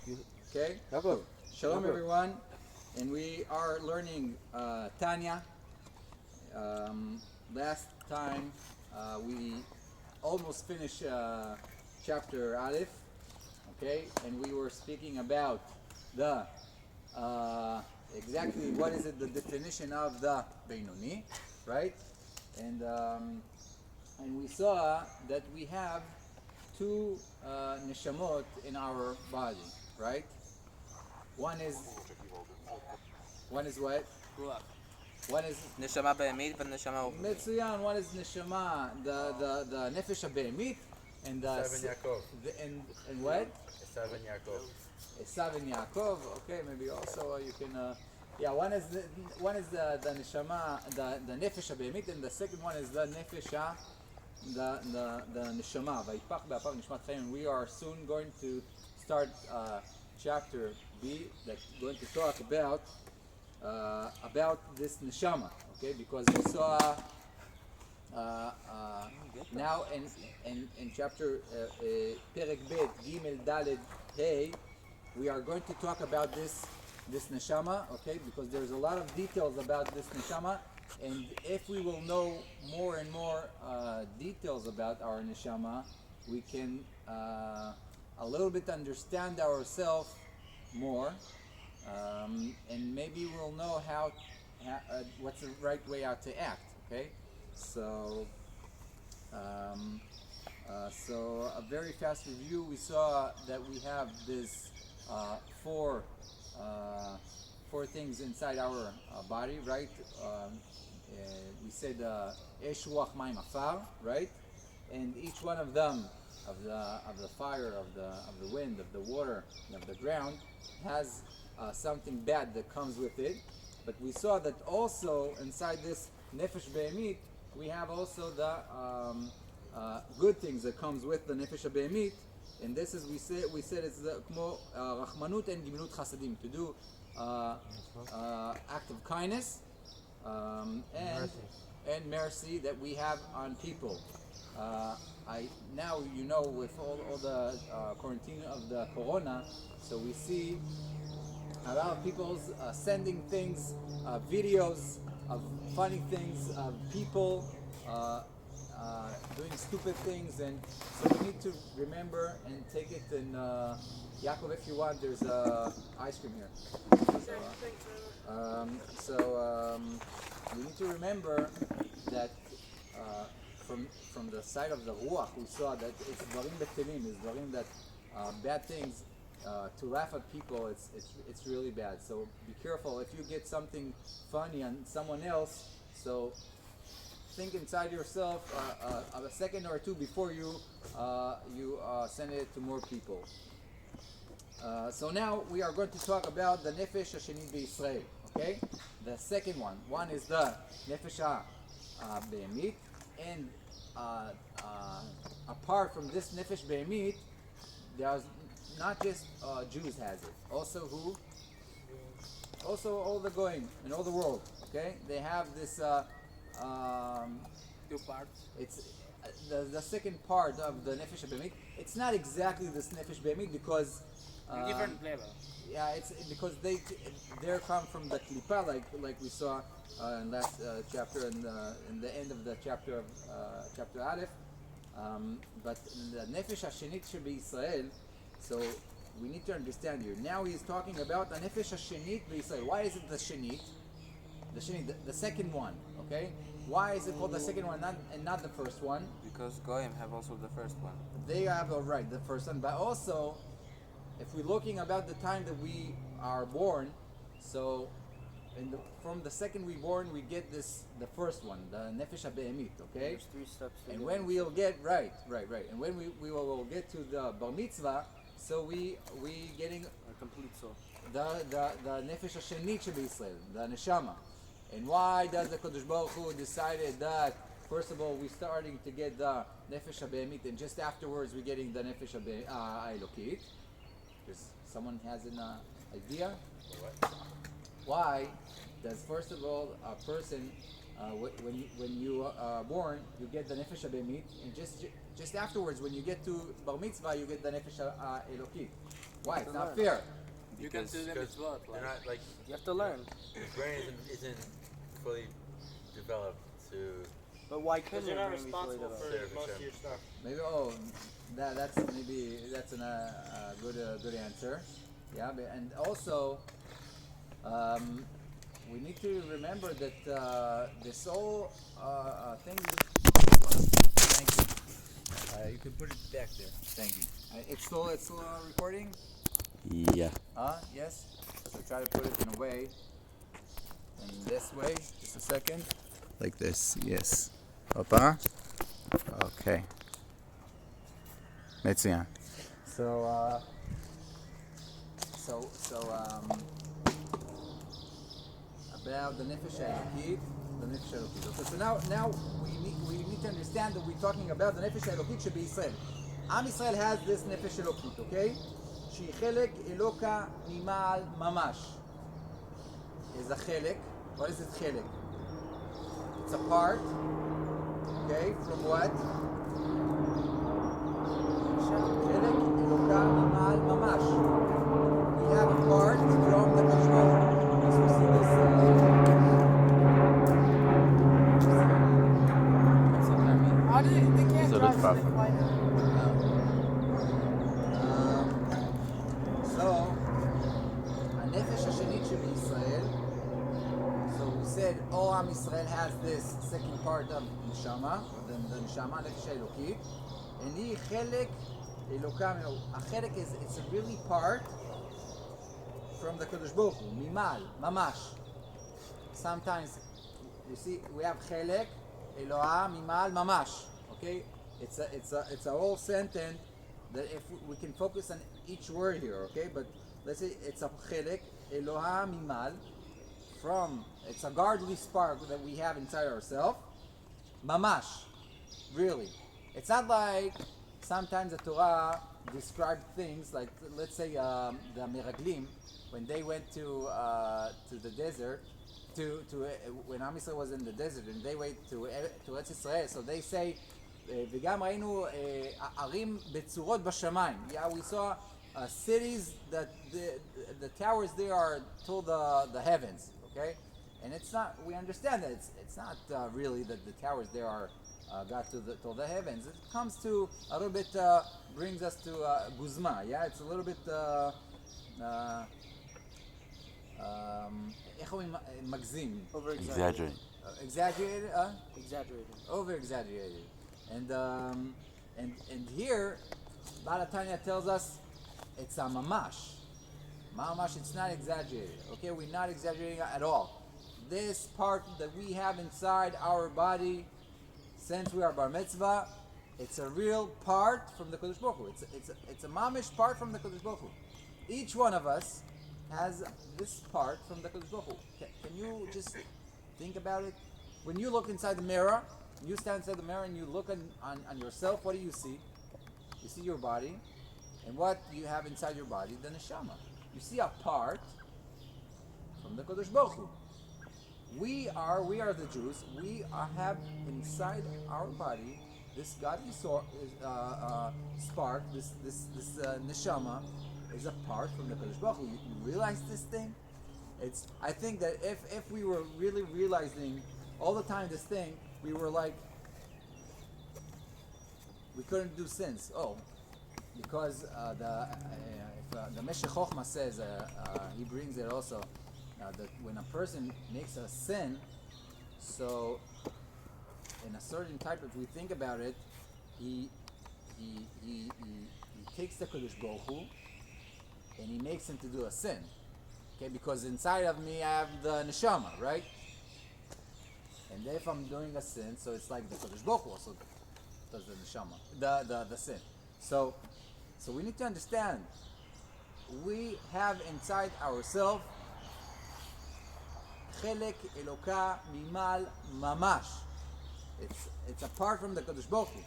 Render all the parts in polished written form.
Okay? Shalom everyone. And we are learning Tanya. Last time we almost finished chapter Aleph. Okay? And we were speaking about the exactly what is it, the definition of the Beinoni, right? And we saw that we have two neshamot in our body, right? One is what? Ruach. One is נשמה בהמית ונשמה רוחנית. מצוין. One is neshama, the nefesh habehemit, and the Esav and Yaakov. and what? Esav and Yaakov. Esav and Yaakov. Okay, maybe also you can. One is the neshama, the nefesh habehemit, and the second one is the nefesh the neshama. Vayipach be'apav nishmat chayim. And we are soon going to start chapter B that's going to talk about this neshama. Okay, because we saw now in chapter Perek Bet Gimel Daled Hey, we are going to talk about this neshama. Okay, because there's a lot of details about this neshama. And if we will know more and more details about our neshama, we can a little bit understand ourselves more, and maybe we'll know how what's the right way out to act. Okay, so so a very fast review. We saw that we have this four things inside our body, right? We said Esh Ruach Mayim Afar, right? And each one of them, of the fire, of the wind, of the water, and of the ground, has something bad that comes with it. But we saw that also inside this Nefesh Behemit, we have also the good things that comes with the Nefesh Behemit. And this is we said it's the Kmo Rachmanut and Gimilut Chasadim, to do act of kindness. And mercy that we have on people. Now you know, with all the quarantine of the corona, so we see a lot of people sending things, videos of funny things of people doing stupid things, and so we need to remember and take it. And Yaakov, if you want, there's ice cream here. So we need to remember that from the side of the ruach, we saw that it's dvarim betelim, it's dvarim that bad things. To laugh at people, it's really bad. So be careful if you get something funny on someone else. So think inside yourself a second or two before you send it to more people. So now we are going to talk about the nefesh hashenit b'Yisrael. Okay, the second one. One is the nefesh behemit, and apart from this nefesh behemit, there's not just Jews has it. Also who? Also all the goyim in all the world. Okay, they have this. Two parts. It's the second part of the nefesh behemit. It's not exactly this nefesh behemit because. Different flavor. Yeah, it's because they come from the klipa, like we saw in last chapter and in the end of the chapter of chapter Aleph. But the nefesh hashenit b'Yisrael. So we need to understand here. Now he is talking about the nefesh hashenit b'Yisrael. Why is it the shenit? The shenit, the second one. Okay. Why is it called the second one, and not the first one? Because goyim have also the first one. They have the first one, but also, if we're looking about the time that we are born, so from the second we born, we get the first one, the nefesh habehemit, okay? There's 3 steps. And when we'll get right, and when we will get to the bar mitzvah, so we getting A complete soul. the nefesh hashenit b'Yisrael, the neshama. And why does the Kodesh Baruch Hu decided that first of all we're starting to get the nefesh habehemit, and just afterwards we're getting the nefesh elokit? Because someone has an idea? Why does first of all a person when you are born you get the nefesh habehemit, and just afterwards when you get to bar mitzvah you get the nefesh elokit? Why? It's not fair. You can do them Because as well. they're not like You have to learn. his brain isn't fully developed to. But why couldn't You're not your brain be fully responsible for developed? most of your stuff. Maybe that's a good answer. Yeah, and also we need to remember that this whole thing. Thank you. You can put it back there. Thank you. It's still recording. Yeah. Yes. So try to put it in a way. In this way. Just a second. Like this. Yes. Opa. Okay. מצוין. So about the nefesh elokit, Okay, so now we need to understand that we're talking about the nefesh elokit should be Israel. Am Israel has this nefesh elokit, okay? שהיא חלק אלוקה ממעל ממש. Is a חלק. What is it חלק? It's a part. Okay, from what? חלק אלוקה ממעל ממש. We have a part from the Kashmir. As we see this. How did they can't So drive that's so they fly now. So, הנפש השנית שבישראל, so we said, all Am Israel has this second part of neshama, the neshama, הנפש האלוקית, and היא חלק אלוקה ממנו. החלק it's a really part from the Kodesh Baruch Hu, ממעל, ממש. Sometimes, you see, we have חלק, אלוהה, ממעל, ממש. Okay? It's a whole sentence that if we can focus on each word here, okay? But let's say it's a chelek, Eloha mimal, from, it's a godly spark that we have inside ourselves. Mamash, really. It's not like sometimes the Torah described things like, let's say the Meraglim, when they went to the desert, when Am Yisrael was in the desert and they went to Eretz Yisrael, so they say, וגם ראינו ערים בצורות בשמיים. Yeah, we saw cities that the towers there are till the heavens, okay? And it's not, we understand that it's not really that the towers there are got till the heavens. It comes to a little bit, brings us to guzma, yeah? It's a little bit, איך אומרים, מגזים. Exaggerate. Exaggerated? Exaggerated. Over-exaggerated. And here, Tanya tells us it's a mamash. Mamash, it's not exaggerated. Okay, we're not exaggerating at all. This part that we have inside our body, since we are bar mitzvah, it's a real part from the Kodesh Baruch Hu. It's a mamish part from the Kodesh Baruch Hu. Each one of us has this part from the Kodesh Baruch Hu. Can you just think about it? When you look inside the mirror, you stand inside the mirror and you look on yourself, what do you see? You see your body, and what do you have inside your body? The neshama. You see a part from the Kodesh Baruch Hu. We are the Jews. We have inside our body this godly spark. This neshama is a part from the Kodesh Baruch Hu. You realize this thing? I think that if we were really realizing all the time this thing, we were like, we couldn't do sins. Oh, because the Meshech Chochma says, he brings it also, that when a person makes a sin, so in a certain type, if we think about it, he takes the Kodesh Baruch Hu and he makes him to do a sin. Okay, because inside of me I have the neshama, right? And if I'm doing a sin, so it's like the Kodesh Baruch Hu also does the neshama, the sin. So we need to understand, we have inside ourselves chelek eloka mimal mamash. It's apart from the Kodesh Baruch Hu.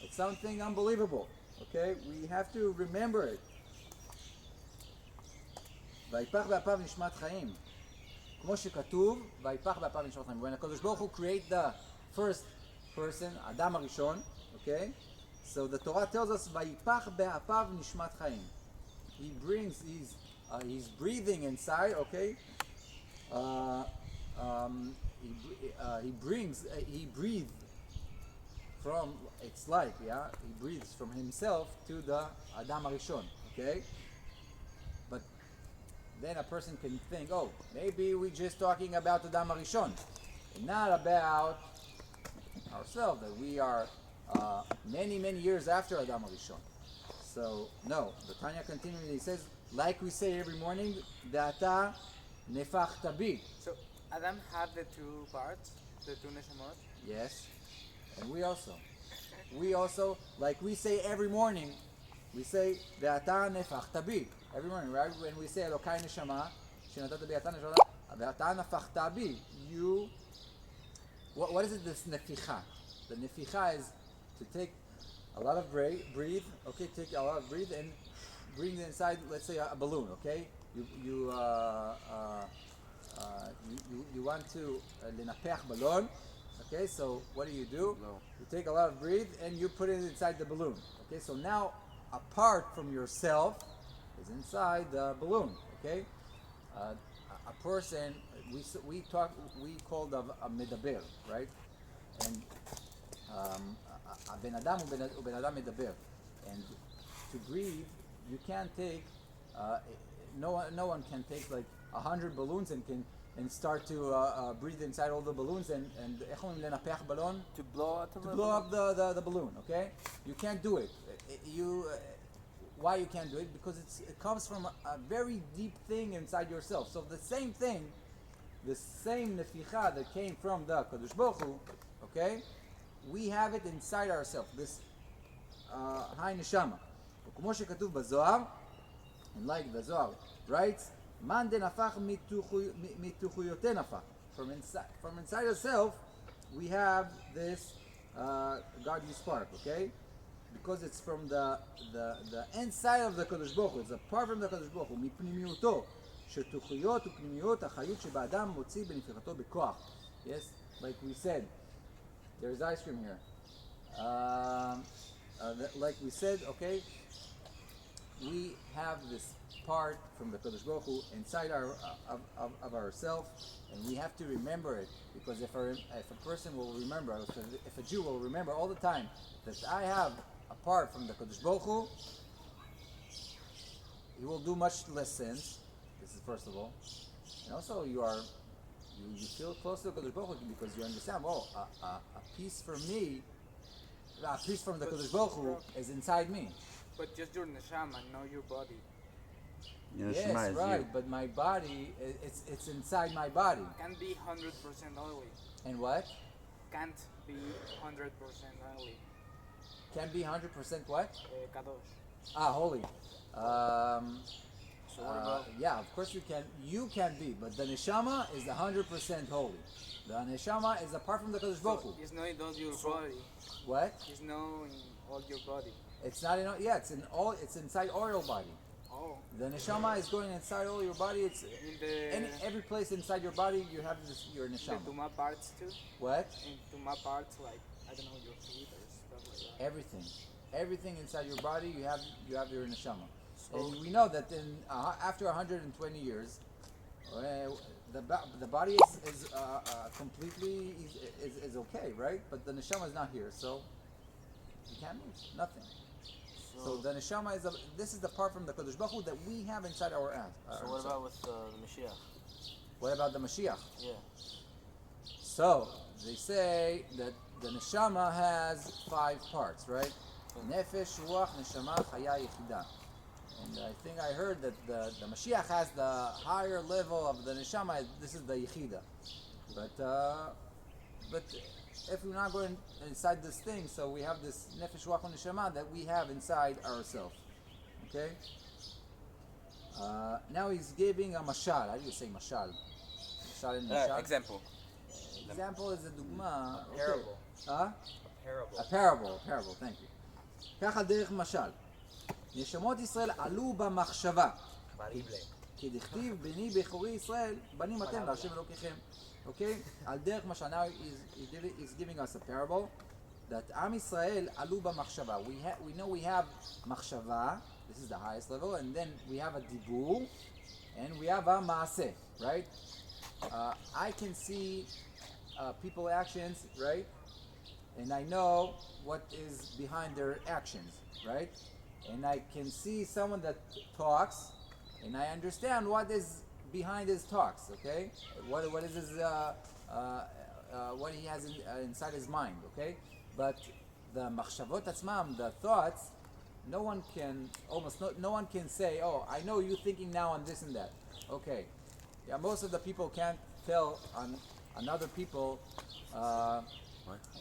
It's something unbelievable. Okay, we have to remember it. ויפח באפיו נשמת חיים. כמו שכתוב, ויפח באפיו נשמת חיים. When הקדוש ברוך הוא create the first person, האדם הראשון, okay? So the Torah tells us, ויפח באפיו נשמת חיים. he's breathing inside, okay? He breathes from, it's like, yeah, he breathes from himself to the Adam Arishon, okay? But then a person can think, oh, maybe we're just talking about Adam Arishon, and not about ourselves, that we are many years after Adam Arishon. So no, the Tanya continually says, like we say every morning, Da'ata nefachta bi. So Adam had the two parts, the two neshamot. Yes, and we also, like we say every morning, we say Da'ata nefachta bi every morning, right? When we say Elokai neshama, shenatata bi ata neshama, Da'ata nefachta bi. You, what is it? This neficha. The neficha is to take a lot of breathe. Okay, take a lot of breathe and bring it inside. Let's say a balloon. Okay, you want to lenapech balloon. Okay, so what do? You take a lot of breathe and you put it inside the balloon. Okay, so now apart from yourself is inside the balloon. Okay, a person we call the a medaber, right? And Ben Adam הוא Ben Adam medaber, and to breathe you can't take no one can take like 100 balloons and start to breathe inside all the balloons and איך אומרים לנפח בלון? To blow up the balloon, okay? You can't do it. Why you can't do it? Because it comes from a very deep thing inside yourself. So the same thing, the same neficha that came from the Kadosh Baruch Hu, okay? We have it inside ourselves. This high neshama. וכמו שכתוב בזוהר, and like the Zohar writes, Man denafach mituchuyotei nafach. From inside ourselves, we have this godly spark, okay? Because it's from the inside of the Kadosh Baruch Hu. It's apart from the Kadosh Baruch Hu. מפנימיותו, שתוכיות ופנימיות החיות שבאדם מוציא בנפיחתו בכוח. Yes, like we said, there's ice cream here. Like we said, okay, we have this part from the Kadosh Baruch Hu inside of ourselves, and we have to remember it, because if a person will remember, if a Jew will remember all the time that I have a part from the Kadosh Baruch Hu, he will do much less sins. This is first of all, and also you feel close to the Kadosh Baruch Hu because you understand. Oh, a piece from me, a piece from the Kadosh Baruch Hu is inside me. But just your neshama, not your body. Yes, right. But my body, it's inside my body. Can't be 100% oily. And what? Can't be 100% oily. Can be 100% what? Kadosh. Holy. So what about? Yeah, of course you can. You can be, but the neshama is 100% holy. The neshama is apart from the Kadosh Baruch Hu. It's not in all your body. What? It's not in all your body. It's not in. Yeah, it's in all. It's inside all your body. Oh. The neshama is going inside all your body. It's in every place inside your body. You have your neshama. The tuma parts too. What? In tuma parts, like I don't know, your feet or stuff like that. Everything inside your body. You have your neshama. So, and we know that after 120 years, the body is completely is okay, right? But the neshama is not here, so you can't move. Nothing. So the neshama this is the part from the Kadosh Baruch Hu that we have inside our ass. So what about with the Mashiach? What about the Mashiach? Yeah. So they say that the neshama has 5 parts, right? Nefesh, ruach, neshama, chaya, yechida. And I think I heard that the Mashiach has the higher level of the neshama. This is the yechida. But if we're not going inside this thing, so we have this nefesh, ruach, and neshama that we have inside ourselves. Okay. Now he's giving a mashal. How do you say mashal? Mashal and mashal. Example. Example is a dugma. A parable. A parable. Thank you. ככה דרך משל. נשמות ישראל עלו במחשבה. כדכתיב בני בכורי ישראל, בנים אתם להשם אלוקיכם. Okay? על דרך משל. Now he's giving us a parable that עם ישראל עלו במחשבה. We know we have מחשבה. This is the highest level, and then we have a dibur, and we have a maaseh, right? I can see people actions, right? And I know what is behind their actions, right? And I can see someone that talks, and I understand what is behind his talks. Okay, what is his what he has inside his mind. Okay, but the machshavot atzmam, the thoughts, no one can say, oh, I know you thinking now on this and that. Okay, yeah, most of the people can't tell on other people.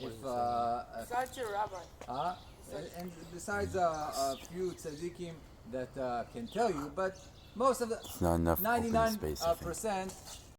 Besides your rabbi. And besides a few tzaddikim that can tell you, but most of the It's not enough open space, I think. 99%